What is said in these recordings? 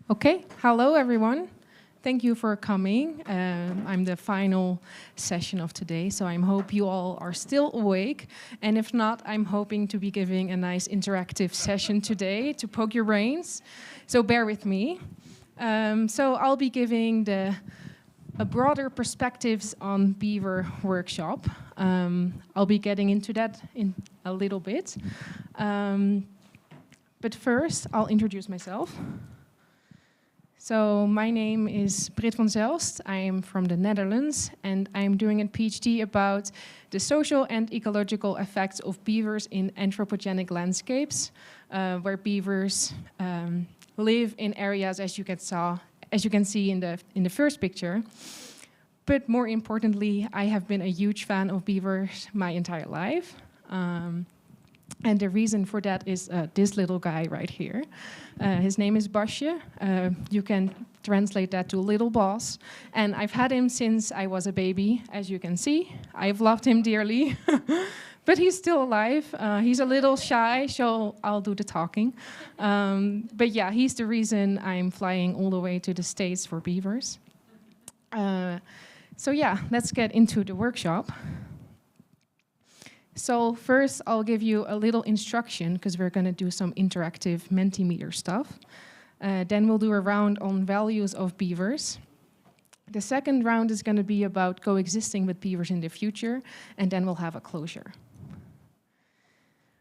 Okay, hello everyone. Thank you for coming. I'm the final session of today, so I hope you all are still awake. And if not, I'm hoping to be giving a nice interactive session today to poke your brains. So bear with me. So I'll be giving a broader perspectives on Beaver workshop. I'll be getting into that in a little bit. But first, I'll introduce myself. So my name is Britt van Zelst. I am from the Netherlands, and I'm doing a PhD about the social and ecological effects of beavers in anthropogenic landscapes, where beavers live in areas, as you can see in the first picture. But more importantly, I have been a huge fan of beavers my entire life. And the reason for that is this little guy right here. His name is Basje. You can translate that to little boss. And I've had him since I was a baby, as you can see. I've loved him dearly. But he's still alive. He's a little shy, so I'll do the talking. But yeah, he's the reason I'm flying all the way to the States for beavers. So yeah, let's get into the workshop. So first, I'll give you a little instruction, because we're going to do some interactive Mentimeter stuff. Then we'll do a round on values of beavers. The second round is going to be about coexisting with beavers in the future, and then we'll have a closure.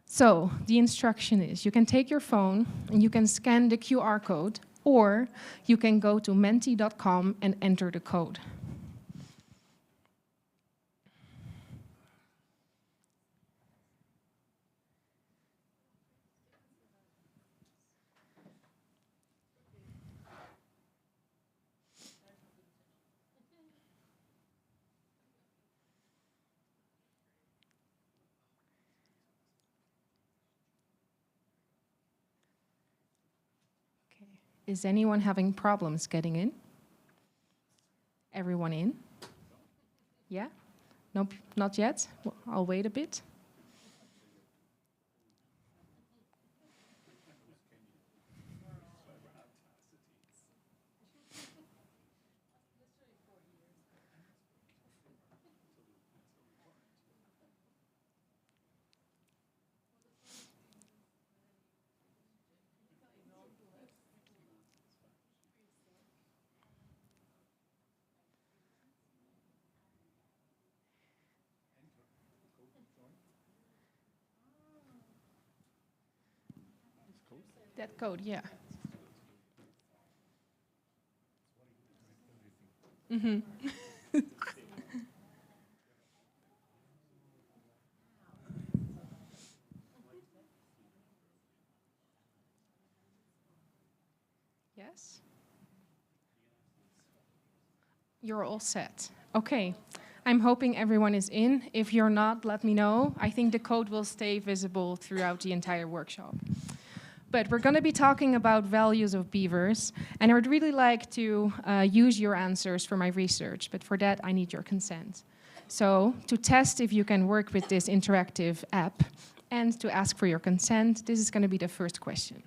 So the instruction is, you can take your phone and you can scan the QR code, or you can go to menti.com and enter the code. Is anyone having problems getting in? Everyone in? Yeah? Nope, not yet. Well, I'll wait a bit. That code, yeah. Mm-hmm. Yes? You're all set. Okay. I'm hoping everyone is in. If you're not, let me know. I think the code will stay visible throughout the entire workshop. But we're going to be talking about values of beavers, and I would really like to use your answers for my research, but for that I need your consent. So to test if you can work with this interactive app and to ask for your consent, this is going to be the first question.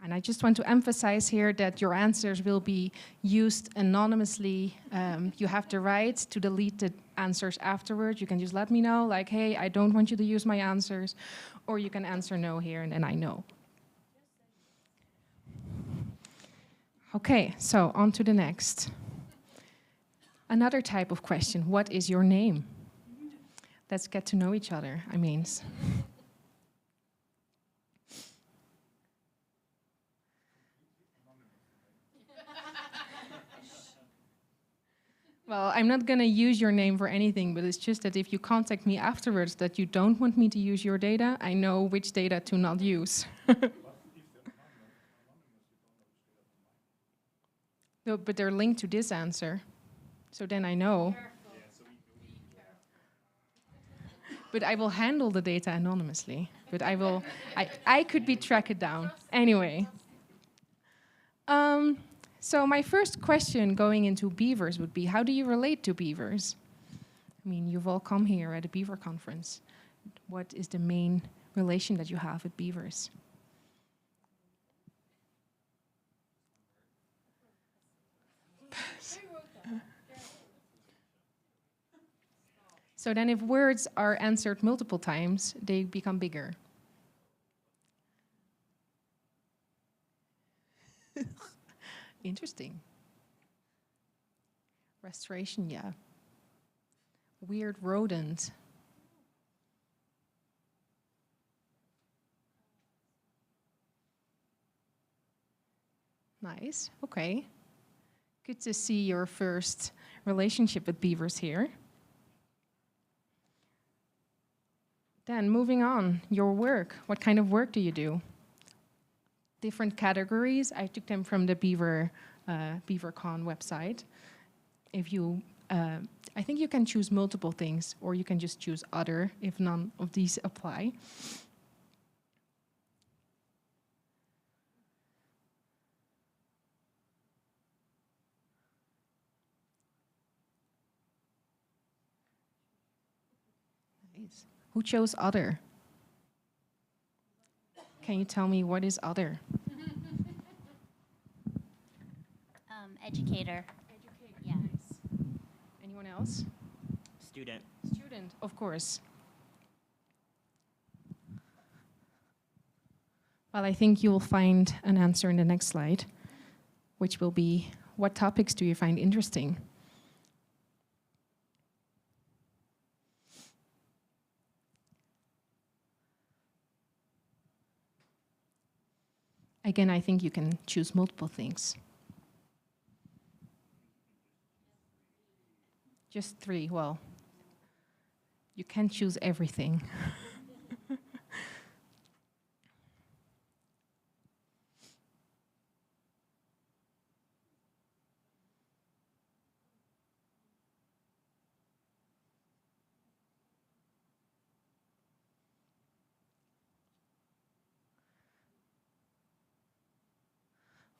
And I just want to emphasize here that your answers will be used anonymously. You have the right to delete the answers afterwards. You can just let me know, like, hey, I don't want you to use my answers. Or you can answer no here, and then I know. Okay, so on to the next. Another type of question, what is your name? Let's get to know each other, I mean. Well, I'm not going to use your name for anything, but it's just that if you contact me afterwards that you don't want me to use your data, I know which data to not use. No, but they're linked to this answer, so then I know. But I will handle the data anonymously. But I could be tracked down. Anyway. So my first question going into beavers would be, how do you relate to beavers? I mean, you've all come here at a beaver conference. what is the main relation that you have with beavers? So then if words are answered multiple times, they become bigger. Interesting. Restoration, yeah. Weird rodent. Nice, okay. Good to see your first relationship with beavers here. Then moving on, your work. What kind of work do you do? Different categories. I took them from the BeaverCon website. If you, I think you can choose multiple things, or you can just choose other if none of these apply. Nice. Who chose other? Can you tell me what is other? Educator. Educator, yeah. Nice. Anyone else? Student. Student, of course. Well, I think you will find an answer in the next slide, which will be, what topics do you find interesting? Again, I think you can choose multiple things. Just 3, well, you can choose everything.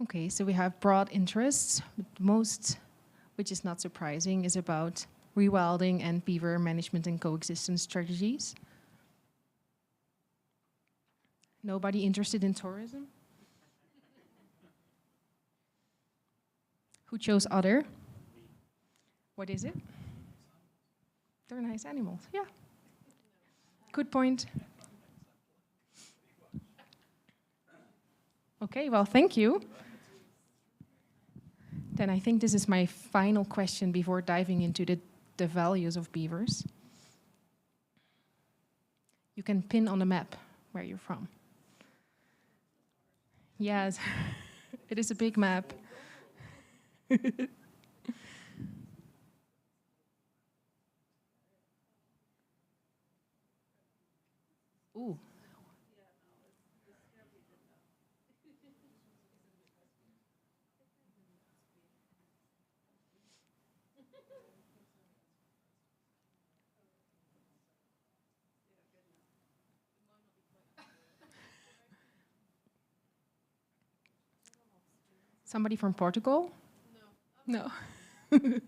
Okay, so we have broad interests. Most, which is not surprising, is about rewilding and beaver management and coexistence strategies. Nobody interested in tourism? Who chose other? What is it? They're nice animals, yeah. Good point. Okay, well, thank you. Then I think this is my final question before diving into the values of beavers. You can pin on the map where you're from. Yes, it is a big map. Ooh. Somebody from Portugal? No. No.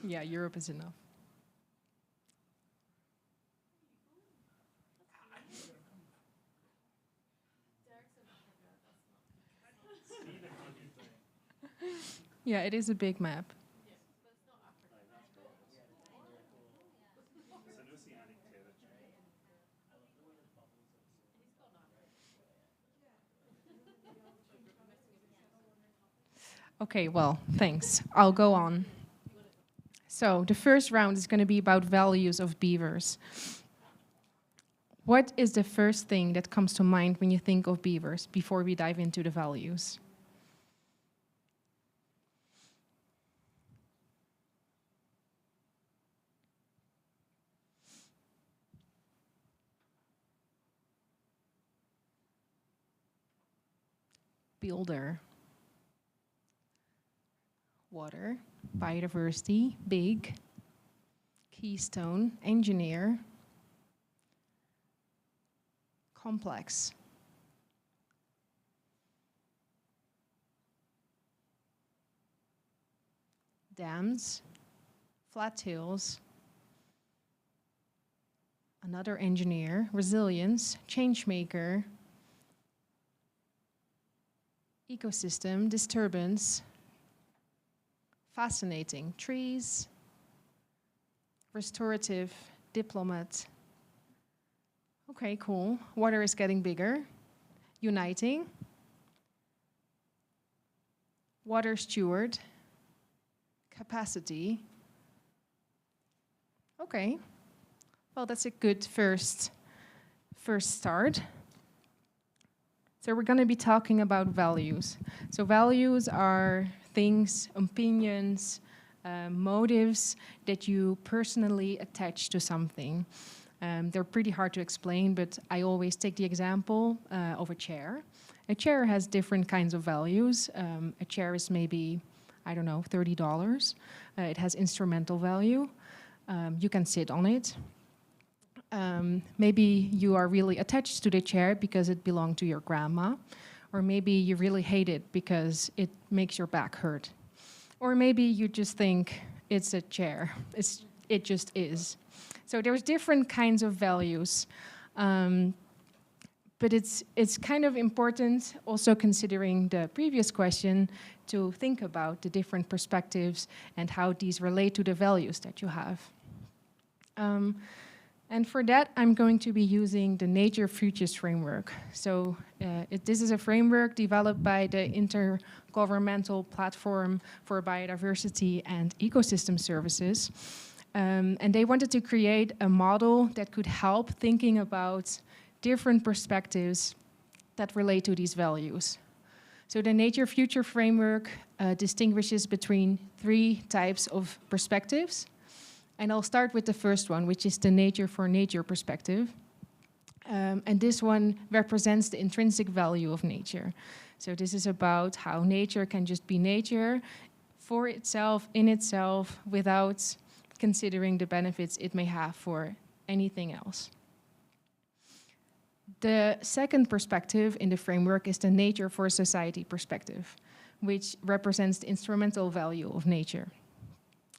Yeah, Europe is enough. Yeah, it is a big map. Okay, well, thanks. I'll go on. So the first round is going to be about values of beavers. What is the first thing that comes to mind when you think of beavers before we dive into the values? Builder. Water. Biodiversity. Big. Keystone. Engineer. Complex. Dams. flat tails, another engineer, resilience, change maker, ecosystem, disturbance, fascinating, trees, restorative, diplomat. Okay, cool. Water is getting bigger. Uniting, water steward, capacity. Okay, well, that's a good first start. So we're going to be talking about values. So values are things, opinions, motives that you personally attach to something. They're pretty hard to explain, but I always take the example of a chair. A chair has different kinds of values. A chair is maybe, I don't know, $30. It has instrumental value. You can sit on it. Maybe you are really attached to the chair because it belonged to your grandma. Or maybe you really hate it because it makes your back hurt. Or maybe you just think it's a chair. It just is. So there's different kinds of values. But it's kind of important, also considering the previous question, to think about the different perspectives and how these relate to the values that you have. And for that, I'm going to be using the Nature Futures framework. So this is a framework developed by the Intergovernmental Platform for Biodiversity and Ecosystem Services. And they wanted to create a model that could help thinking about different perspectives that relate to these values. So the Nature Future framework distinguishes between 3 types of perspectives. And I'll start with the first one, which is the nature for nature perspective. And this one represents the intrinsic value of nature. So this is about how nature can just be nature for itself, in itself, without considering the benefits it may have for anything else. The second perspective in the framework is the nature for society perspective, which represents the instrumental value of nature.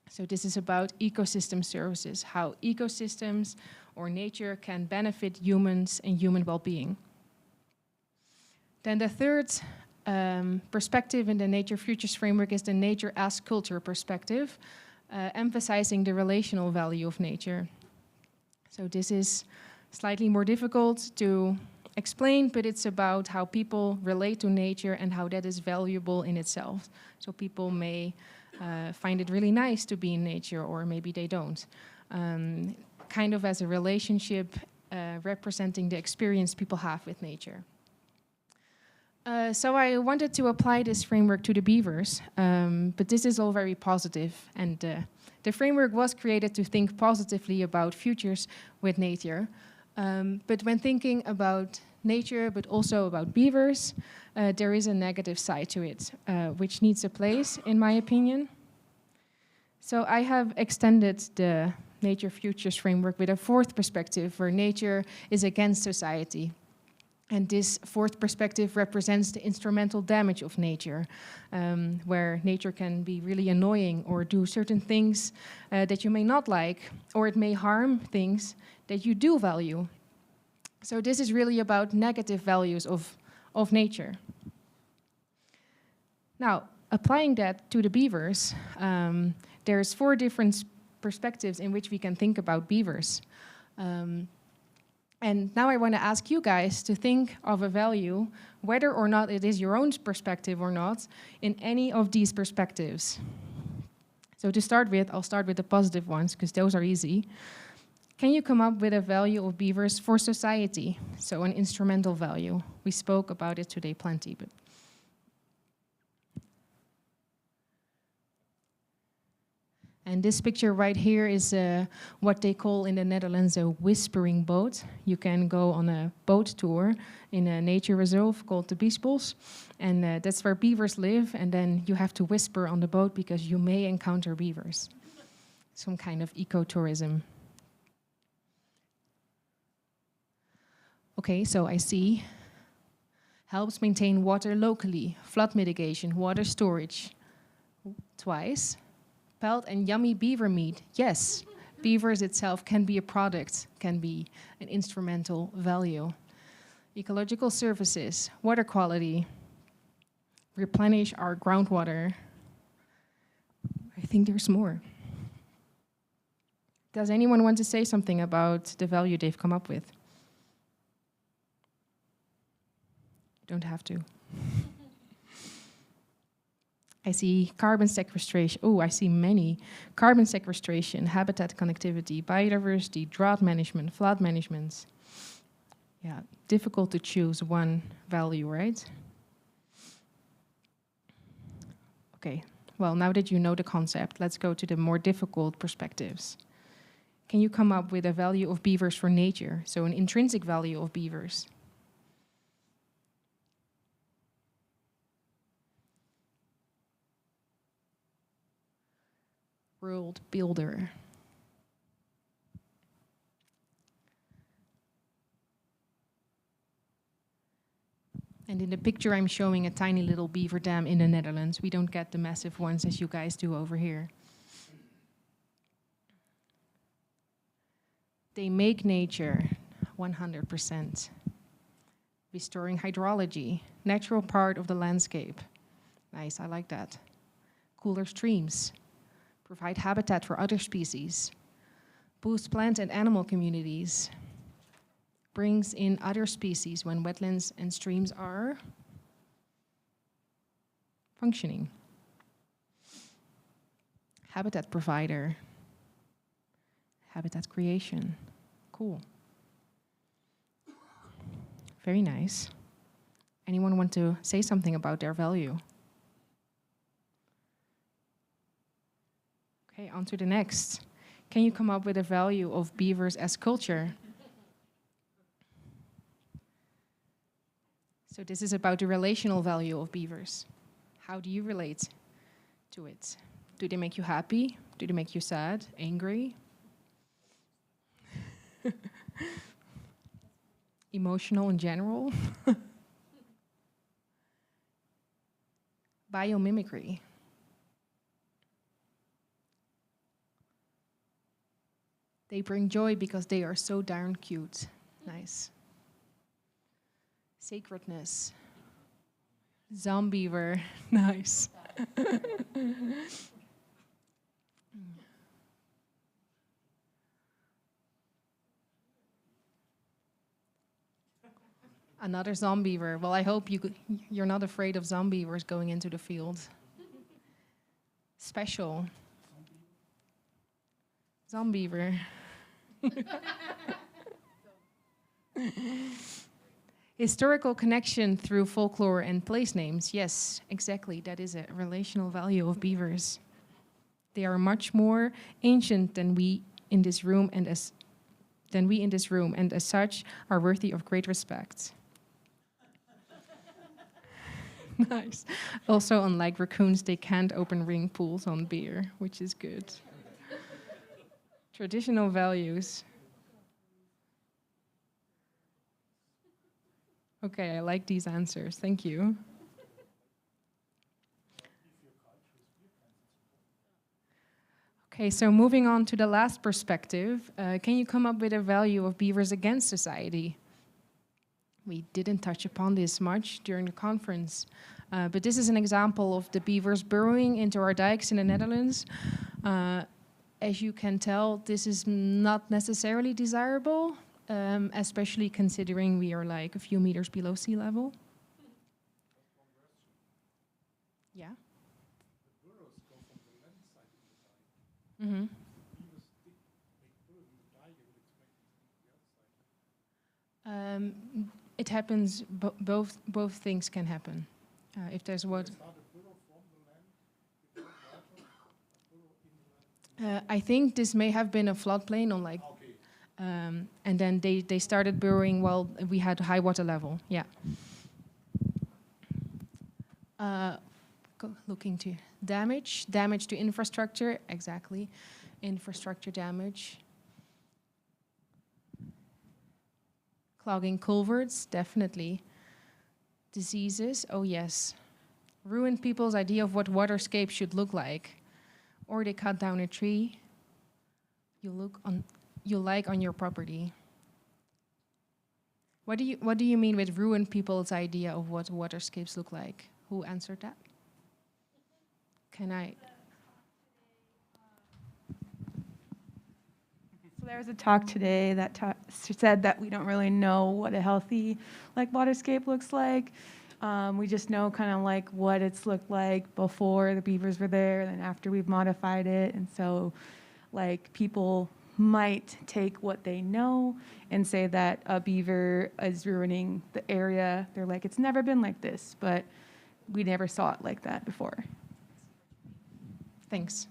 So this is about ecosystem services, how ecosystems or nature can benefit humans and human well-being. Then the third perspective in the Nature Futures framework is the nature as culture perspective, emphasizing the relational value of nature. So this is slightly more difficult to explain, but it's about how people relate to nature and how that is valuable in itself. So people may find it really nice to be in nature, or maybe they don't. Kind of as a relationship representing the experience people have with nature. So I wanted to apply this framework to the beavers, but this is all very positive, and the framework was created to think positively about futures with nature. But when thinking about nature, but also about beavers, there is a negative side to it, which needs a place, in my opinion. So I have extended the Nature Futures framework with a fourth perspective, where nature is against society. And this fourth perspective represents the instrumental damage of nature, where nature can be really annoying or do certain things that you may not like, or it may harm things that you do value. So this is really about negative values of nature. Now, applying that to the beavers, there's 4 different perspectives in which we can think about beavers. And now I want to ask you guys to think of a value, whether or not it is your own perspective or not, in any of these perspectives. So to start with, I'll start with the positive ones, because those are easy. Can you come up with a value of beavers for society? So an instrumental value. We spoke about it today plenty, but and this picture right here is what they call in the Netherlands a whispering boat. You can go on a boat tour in a nature reserve called the Biesbos, and that's where beavers live, and then you have to whisper on the boat because you may encounter beavers. Some kind of ecotourism. Okay, so I see. Helps maintain water locally, flood mitigation, water storage. Twice. Pelt and yummy beaver meat. Yes, beavers itself can be a product, can be an instrumental value. Ecological services, water quality, replenish our groundwater. I think there's more. Does anyone want to say something about the value they've come up with? Don't have to. I see carbon sequestration. Oh, I see many. Carbon sequestration, habitat connectivity, biodiversity, drought management, flood management. Yeah, difficult to choose one value, right? Okay, well, now that you know the concept, let's go to the more difficult perspectives. Can you come up with a value of beavers for nature? So an intrinsic value of beavers. World builder. And in the picture I'm showing a tiny little beaver dam in the Netherlands. We don't get the massive ones as you guys do over here. They make nature 100%. Restoring hydrology, natural part of the landscape. Nice, I like that. Cooler streams, provide habitat for other species, boost plant and animal communities, brings in other species when wetlands and streams are functioning. Habitat provider, habitat creation, cool. Very nice. Anyone want to say something about their value? Okay, on to the next. Can you come up with a value of beavers as culture? So this is about the relational value of beavers. How do you relate to it? Do they make you happy? Do they make you sad, angry? Emotional in general? Biomimicry. They bring joy because they are so darn cute. Nice. Sacredness. Zombiever. Nice. Another zombiever. Well, I hope you're not afraid of zombievers going into the field. Special. Zombiever. Historical connection through folklore and place names. Yes, exactly. That is a relational value of beavers. They are much more ancient than we in this room, and as such are worthy of great respect. Nice. Also, unlike raccoons, they can't open ring pools on beer, which is good. Traditional values. Okay, I like these answers. Thank you. Okay, so moving on to the last perspective, can you come up with a value of beavers against society? We didn't touch upon this much during the conference, but this is an example of the beavers burrowing into our dikes in the Netherlands. As you can tell, this is not necessarily desirable, especially considering we are like a few meters below sea level. Yeah. The burrows go from the land side of the dike. Mm-hmm. Beavers dig make burrows in the dike, you would expect them to the other side. It happens, both things can happen. If there's what... Start a burrow from the land, with water, burrow in the land. I think this may have been a floodplain on like... Okay. and then they started burrowing while we had high water level, yeah. Looking to damage to infrastructure, exactly. Infrastructure damage. Clogging culverts, definitely. Diseases, oh yes. Ruined people's idea of what waterscape should look like. or they cut down a tree you like on your property. What do you mean with ruin people's idea of what waterscapes look like? Who answered that? Can I? So there was a talk today that said that we don't really know what a healthy waterscape looks like. We just know kind of like what it's looked like before the beavers were there and then after we've modified it. And so like people might take what they know and say that a beaver is ruining the area. They're like, it's never been like this, but we never saw it like that before. Thanks.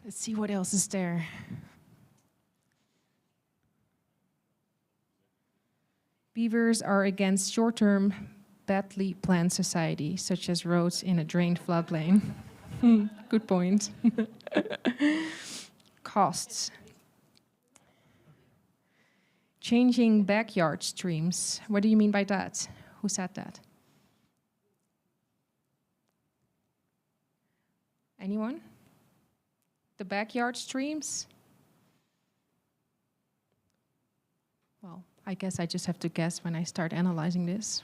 Let's see what else is there. Beavers are against short-term, badly planned society, such as roads in a drained floodplain. Good point. Costs. Changing backyard streams. What do you mean by that? Who said that? Anyone? The backyard streams? Well, I guess I just have to guess when I start analyzing this.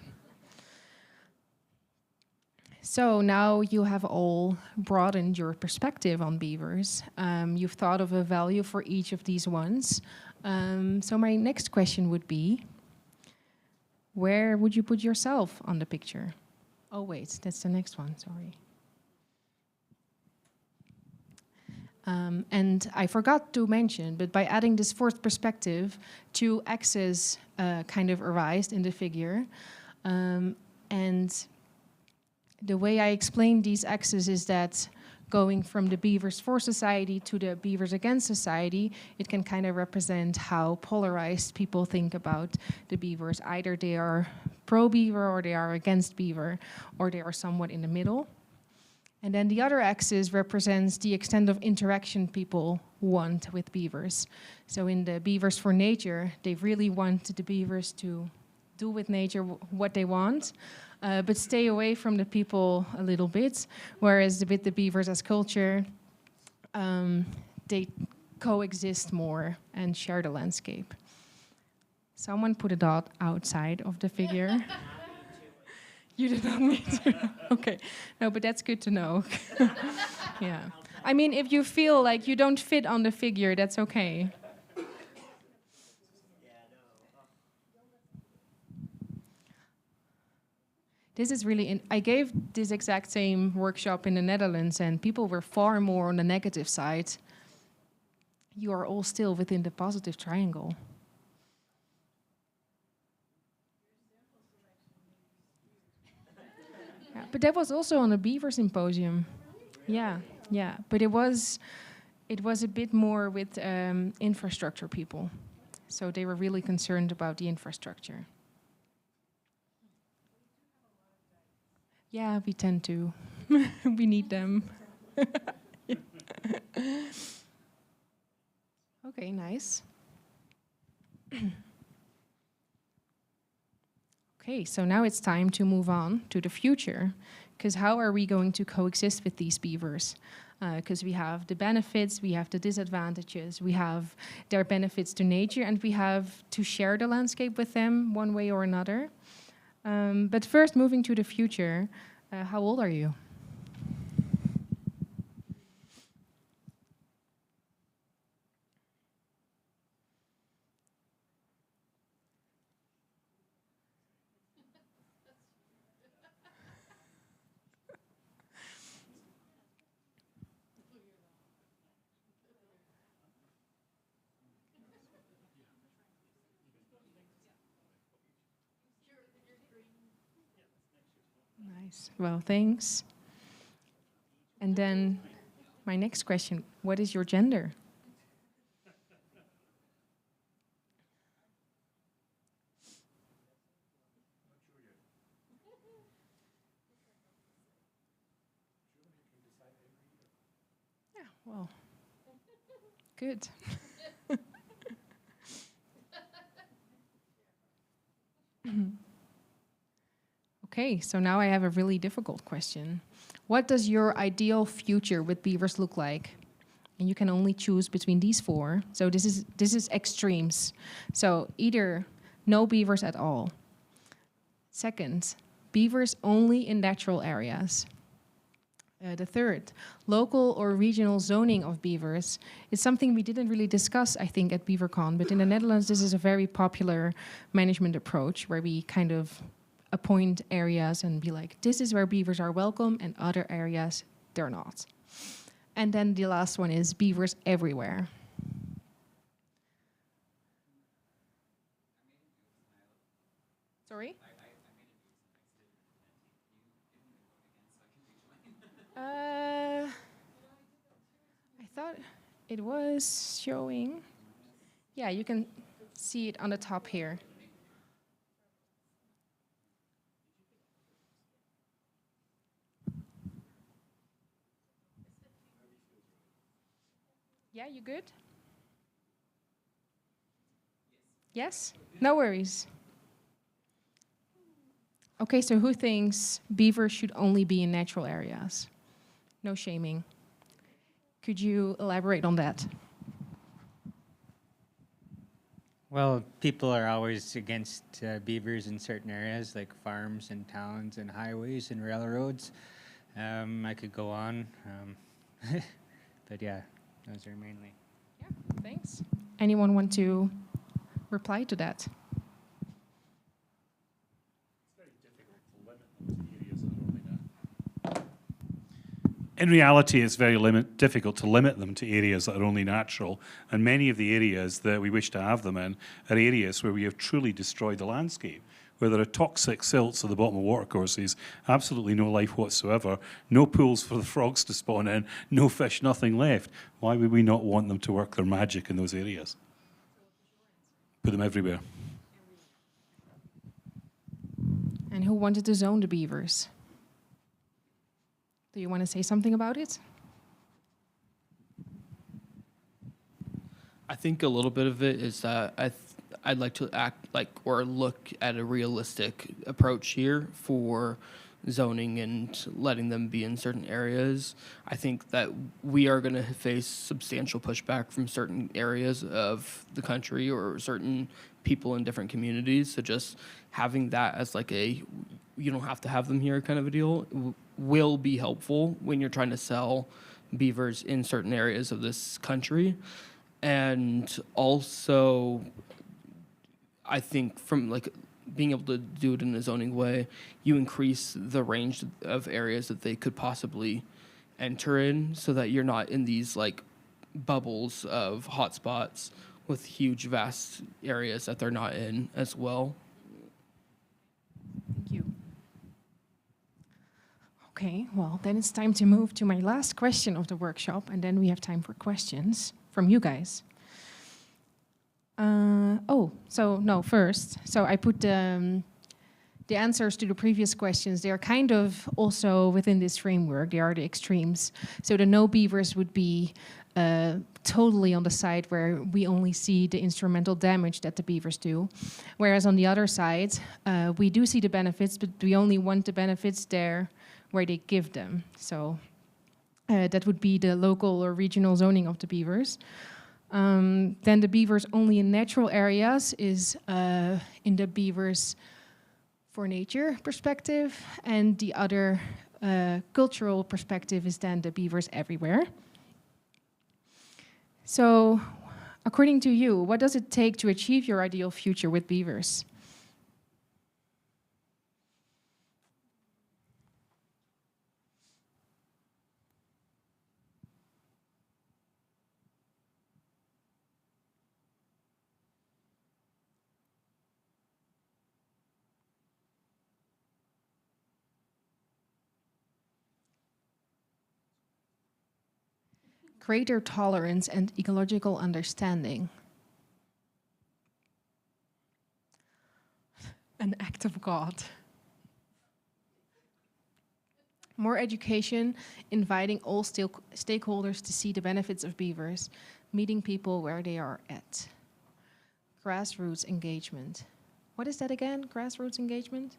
So now you have all broadened your perspective on beavers. You've thought of a value for each of these ones. So my next question would be, where would you put yourself on the picture? Oh wait, that's the next one, sorry. And I forgot to mention, but by adding this fourth perspective, two axes kind of arise in the figure. And the way I explain these axes is that going from the beavers for society to the beavers against society, it can kind of represent how polarized people think about the beavers. Either they are pro-beaver or they are against beaver, or they are somewhat in the middle. And then the other axis represents the extent of interaction people want with beavers. So in the Beavers for Nature, they really want the beavers to do with nature what they want, but stay away from the people a little bit. Whereas with the Beavers as culture, they coexist more and share the landscape. Someone put a dot outside of the figure. You did not need to. Okay. No, but that's good to know. Yeah. I mean, if you feel like you don't fit on the figure, that's okay. This is really... I gave this exact same workshop in the Netherlands, and people were far more on the negative side. You are all still within the positive triangle. Yeah, but that was also on a beaver symposium. Yeah, yeah. But it was a bit more with infrastructure people. So they were really concerned about the infrastructure. Yeah, we tend to. We need them. Okay, nice. Okay, so now it's time to move on to the future, because how are we going to coexist with these beavers? Because we have the benefits, we have the disadvantages, we have their benefits to nature, and we have to share the landscape with them one way or another. But first, moving to the future, how old are you? Nice. Well, thanks. And then my next question, what is your gender? Yeah, well, good. Okay, so now I have a really difficult question. What does your ideal future with beavers look like? And you can only choose between these four. So this is extremes. So either no beavers at all. Second, beavers only in natural areas. The third, local or regional zoning of beavers is something we didn't really discuss, I think, at BeaverCon. But in the Netherlands, this is a very popular management approach where we kind of appoint areas and be like, this is where beavers are welcome, and other areas, they're not. And then the last one is beavers everywhere. Sorry? I thought it was showing. Yeah, you can see it on the top here. Yeah, you good? Yes? No worries. Okay, so who thinks beavers should only be in natural areas? No shaming. Could you elaborate on that? Well, people are always against beavers in certain areas, like farms and towns and highways and railroads. I could go on, but yeah, those are mainly. Yeah, thanks. Anyone want to reply to that? In reality, it's very difficult to limit them to areas that are only natural, and many of the areas that we wish to have them in are areas where we have truly destroyed the landscape, where there are toxic silts at the bottom of watercourses, absolutely no life whatsoever, no pools for the frogs to spawn in, no fish, nothing left. Why would we not want them to work their magic in those areas? Put them everywhere. And who wanted to zone the beavers? Do you want to say something about it? I think a little bit of it is that I'd like to act like or look at a realistic approach here for zoning and letting them be in certain areas. I think that we are going to face substantial pushback from certain areas of the country or certain people in different communities. So just having that as like a you don't have to have them here kind of a deal will be helpful when you're trying to sell beavers in certain areas of this country. And also, I think from like being able to do it in a zoning way, you increase the range of areas that they could possibly enter in so that you're not in these like bubbles of hotspots with huge, vast areas that they're not in as well. Thank you. Okay, well, then it's time to move to my last question of the workshop, and then we have time for questions from you guys. First, so I put the answers to the previous questions. They are kind of also within this framework. They are the extremes. So the no beavers would be totally on the side where we only see the instrumental damage that the beavers do. Whereas on the other side, we do see the benefits, but we only want the benefits there where they give them. So that would be the local or regional zoning of the beavers. Then the beavers only in natural areas is in the beavers for nature perspective, and the other cultural perspective is then the beavers everywhere. So, according to you, what does it take to achieve your ideal future with beavers? Greater tolerance and ecological understanding. An act of God. More education, inviting all stakeholders to see the benefits of beavers, meeting people where they are at. Grassroots engagement. What is that again, grassroots engagement?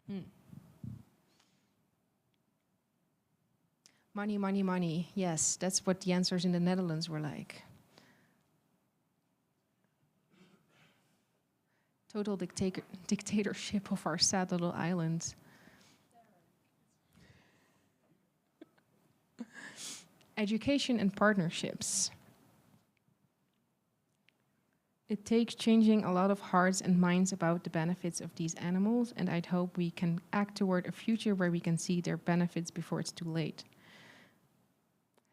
Hmm. Money, money, money. Yes, that's what the answers in the Netherlands were like. Total dictatorship of our sad little island. Education and partnerships. It takes changing a lot of hearts and minds about the benefits of these animals, and I'd hope we can act toward a future where we can see their benefits before it's too late.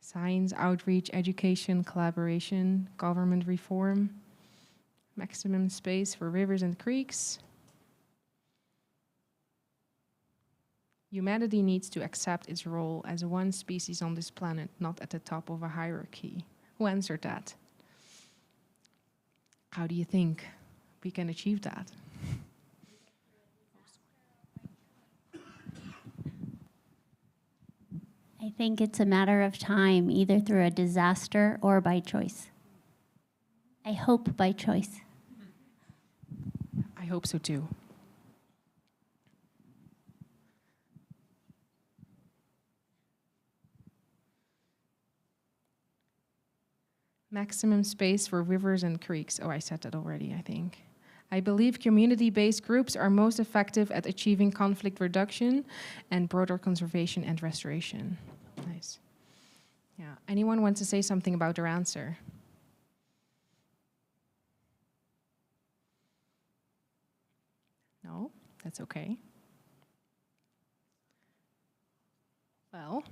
Science, outreach, education, collaboration, government reform, maximum space for rivers and creeks. Humanity needs to accept its role as one species on this planet, not at the top of a hierarchy. Who answered that? How do you think we can achieve that? I think it's a matter of time, either through a disaster or by choice. I hope by choice. I hope so too. Maximum space for rivers and creeks. Oh, I said that already, I think. I believe community-based groups are most effective at achieving conflict reduction and broader conservation and restoration. Nice. Yeah. Anyone want to say something about their answer? No? That's okay. Well,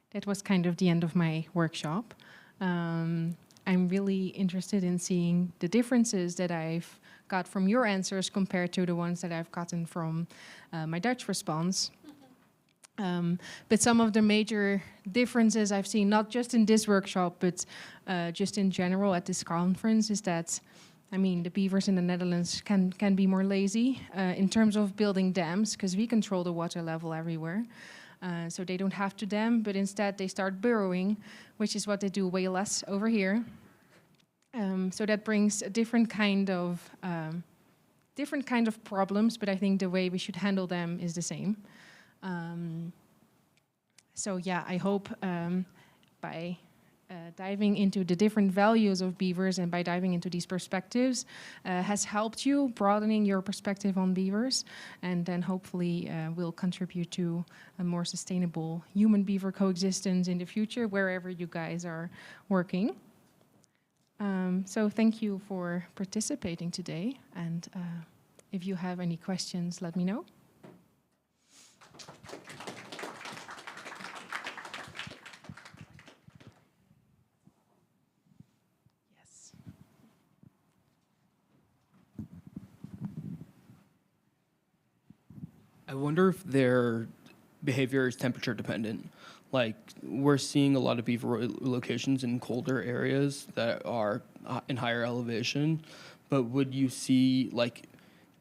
that was kind of the end of my workshop. I'm really interested in seeing the differences that I've got from your answers compared to the ones that I've gotten from my Dutch response. But some of the major differences I've seen, not just in this workshop, but just in general at this conference, is that, I mean, the beavers in the Netherlands can be more lazy in terms of building dams, because we control the water level everywhere. So they don't have to dam, but instead they start burrowing, which is what they do way less over here. So that brings a different kind of problems, but I think the way we should handle them is the same. So yeah, I hope by diving into the different values of beavers and by diving into these perspectives has helped you broadening your perspective on beavers, and then hopefully will contribute to a more sustainable human-beaver coexistence in the future, wherever you guys are working. So thank you for participating today, and if you have any questions, let me know. I wonder if their behavior is temperature dependent. Like, we're seeing a lot of beaver locations in colder areas that are in higher elevation, but would you see, like,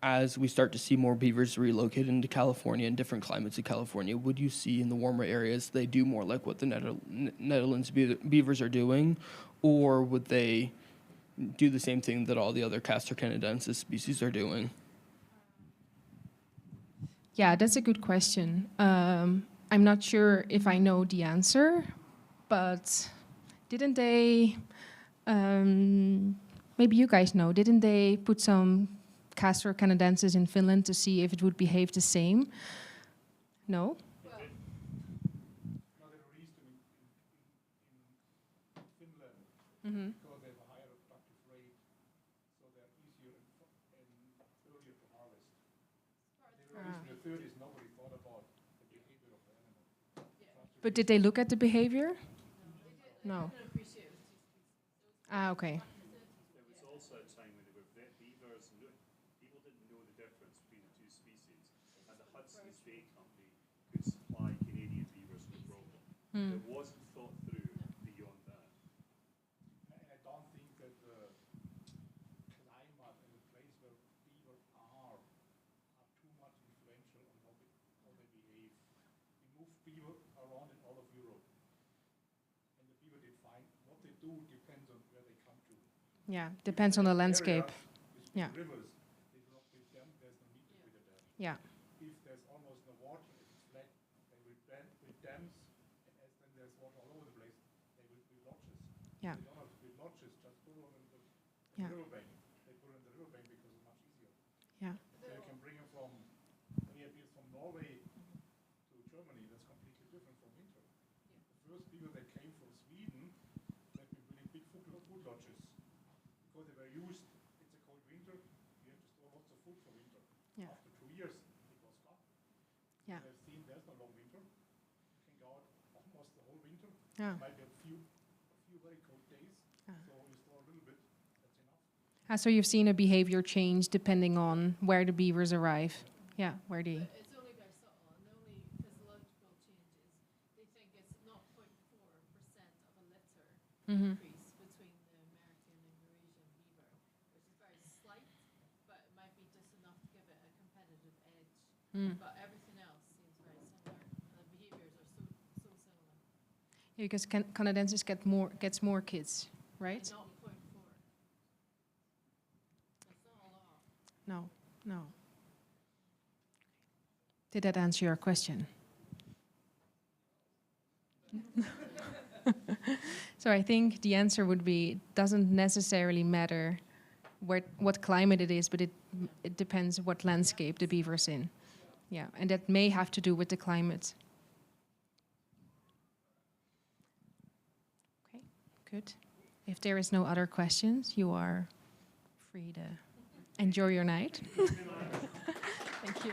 as we start to see more beavers relocated into California and different climates in California, would you see in the warmer areas they do more like what the Netherlands beavers are doing, or would they do the same thing that all the other Castor canadensis species are doing? Yeah, that's a good question. I'm not sure if I know the answer, but didn't they, maybe you guys know, didn't they put some Castor canadensis in Finland to see if it would behave the same? No? Mm-hmm. Because they have a higher reproductive rate, so they're easier and earlier to harvest. They were in the 30s, nobody thought about the behavior of the animal. But did they look at the behavior? No. Ah, okay. There was also a time when there were beavers, people didn't know the difference between the two species, and the Hudson's Bay Company could supply Canadian beavers no problem. It wasn't thought through beyond that. I don't think that the climate and the place where beaver are too much influential on how they behave. We move beaver around in all of Europe, and the beaver did fine. What they do depends on where they come to. Yeah, depends on the landscape. With Yeah. rivers, they do not build them, there's no need to build a dam. Yeah. If there's Yeah. They don't have to build lodges, just put them in the Yeah. riverbank. They put it in the riverbank because it's much easier. Yeah. So you can bring them from, maybe from Norway to Germany, that's completely different from winter. The first people that came from Sweden, they've been building big food lodges because they were used, it's a cold winter, you have to store lots of food for winter. Yeah. After 2 years, it was gone. Yeah. They've seen there's no long winter. You can go out almost the whole winter. Yeah. Might be a few very cold days, Ah. so you store a little bit, that's enough. So you've seen a behavior change depending on where the beavers arrive. Yeah, where the But it's only very subtle, and the only physiological change is they think it's 0.4% of a litter increase between the American and Eurasian beaver, which is very slight, but it might be just enough to give it a competitive edge. But everything else seems very similar, and the behaviors are so similar. Yeah, because Canadensis gets more kids, right? 0.4. That's not a lot. No, no. Did that answer your question? So I think the answer would be, it doesn't necessarily matter what climate it is, but it depends what landscape the beaver's in. Yeah, and that may have to do with the climate. Okay, good. If there is no other questions, you are free to enjoy your night. Thank you.